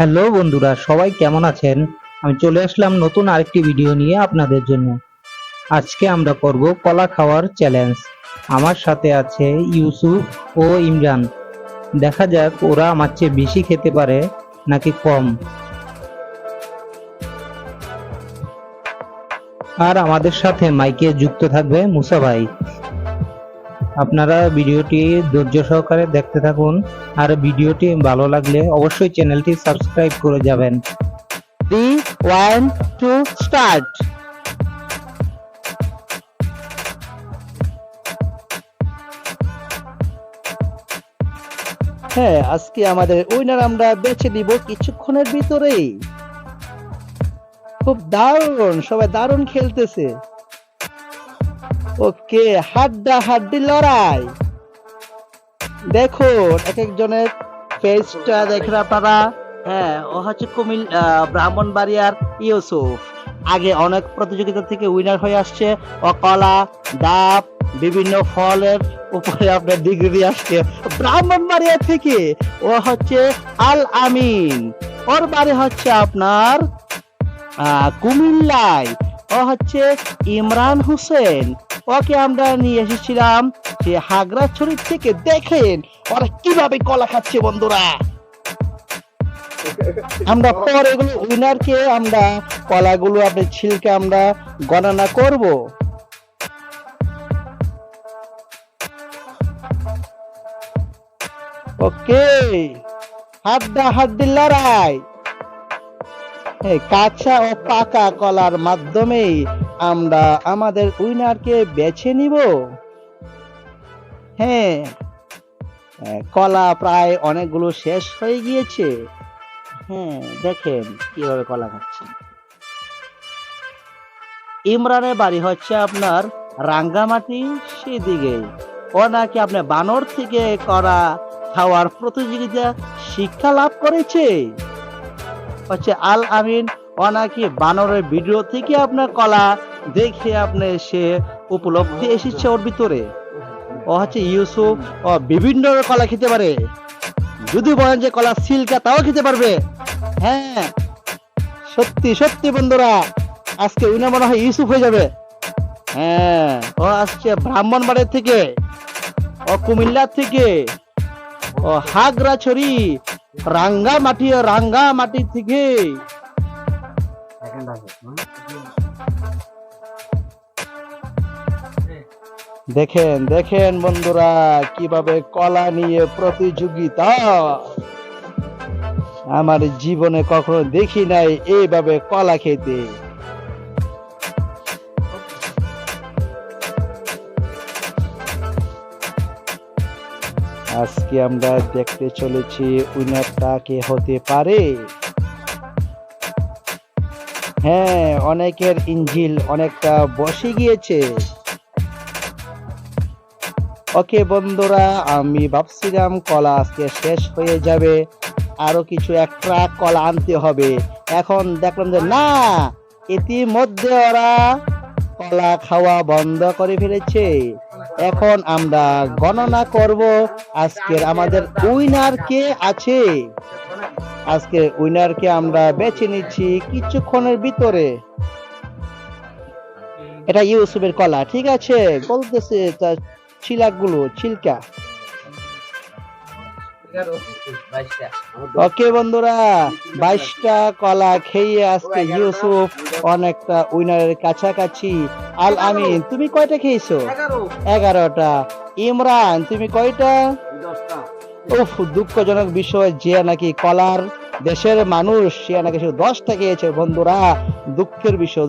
Hello বন্ধুরা, সবাই কেমন আছেন? আমি চলে আসলাম নতুন আরেকটি ভিডিও নিয়ে আপনাদের জন্য। আজকে আমরা করব কলা খাওয়ার চ্যালেঞ্জ। আমার সাথে আছে ইউসুফ ও ইমরান। দেখা যাক ওরা আমার চেয়ে বেশি খেতে পারে নাকি কম। আর আমাদের সাথে মাইকে যুক্ত থাকবে মুসা ভাই। আপনারা ভিডিওটি ধৈর্য সহকারে দেখতে থাকুন, আর ভিডিওটি ভালো লাগলে অবশ্যই চ্যানেলটি সাবস্ক্রাইব করে যাবেন। 3, 1, 2, স্টার্ট। হ্যাঁ, আজকে আমাদের উইনার আমরা বেছে দিব কিছুক্ষণের ভিতরেই। খুব দারুণ, সবাই দারুণ খেলতেছে। ওকে, হাড্ডাহাড্ডি লড়াই। দেখুন এক একজনের ফেসটা দেখেন আপনারা। হ্যাঁ, ও হচ্ছে ব্রাহ্মণবাড়িয়ার ইউসুফ। আগে অনেক প্রতিযোগিতা থেকে উইনার হয়ে আসছে। ও কলা, ডাব, বিভিন্ন ফলের উপরে আপনার ডিগ্রি আসছে ব্রাহ্মণবাড়িয়া থেকে। ও হচ্ছে আল আমিন, ওর বাড়ি হচ্ছে আপনার কুমিল্লায়। ও হচ্ছে ইমরান হোসেন, ওকে আমরা নিয়ে এসেছিলাম সে হাগরাছড়ি থেকে। দেখেন ওরা কিভাবে কলা খাচ্ছে বন্ধুরা। আমরা পরে এগুলো উইনারকে আমরা কলাগুলো আপনি ছিলকে আমরা গণনা করব। ওকে, হাড্ডাহাড্ডি লড়াই। কাঁচা ও পাকা কলার মাধ্যমেই আমরা আমাদের উইনারকে বেছে নিব। হ্যাঁ, কলা প্রায় অনেকগুলো শেষ হয়ে গিয়েছে। হ্যাঁ, দেখেন কিভাবে কলা খাচ্ছে। ইমরানের বাড়ি হচ্ছে আপনার রাঙ্গামাটি সেদিকে। ও নাকি আপনার বানর থেকে করা খাওয়ার প্রতিযোগিতা শিক্ষা লাভ করেছে। হচ্ছে আল আমিন, ও নাকি বানরের ভিডিও থেকে আপনার কলা দেখে আপনি সে উপলব্ধি এসেছে ওর ভিতরে। ও হচ্ছে ইউসুফ, ও বিভিন্ন কলা খেতে পারে। যদি বলেন যে কলা সিল্কা, তাও খেতে পারবে। হ্যাঁ, সত্যি সত্যি বন্ধুরা, আজকে উইনার মনে হয় ইউসুফ হয়ে যাবে। হ্যাঁ, ও আসছে ব্রাহ্মণবাড়ি থেকে, ও কুমিল্লা থেকে, ও হাগরাছড়ি রাঙ্গামাটি থেকে। দেখেন দেখেন বন্ধুরা কিভাবে কলা নিয়ে প্রতিযোগিতা। আমার জীবনে কখনো দেখি নাই এইভাবে কলা খেতে। আজকে আমরা দেখতে চলেছি উইনারটা কে হতে পারে। হ্যাঁ, অনেকের ইঞ্জিল অনেকটা বসে গিয়েছে। ওকে বন্ধুরা, আমি ভাবছিলাম কলা আজকে শেষ হয়ে যাবে, আরো কিছু একটা কলা আনতে হবে। এখন দেখলাম যে না, ইতিমধ্যে ওরা কলা খাওয়া বন্ধ করে ফেলেছে। এখন আমরা গণনা করব আজকের আমাদের উইনার কে আছে। আজকে উইনারকে আমরা বেছে নিচ্ছি কিছুক্ষণের ভিতরে। এটা ইউসুফের কলা, ঠিক আছে বলতেছে তার ছিলকা। ওকে বন্ধুরা, 22টা কলা খেয়ে আজকে ইউসুফ অনেকটা উইনারের কাছাকাছি। আল আমিন, তুমি কয়টা খেয়েছো? 11টা। ইমরান, তুমি কয়টা? 10টা। উফ, দুঃখজনক বিষয়, যে নাকি কলার দেশের মানুষ সে নাকি শুধু 10টা খেয়েছে বন্ধুরা। দুঃখের বিষয়।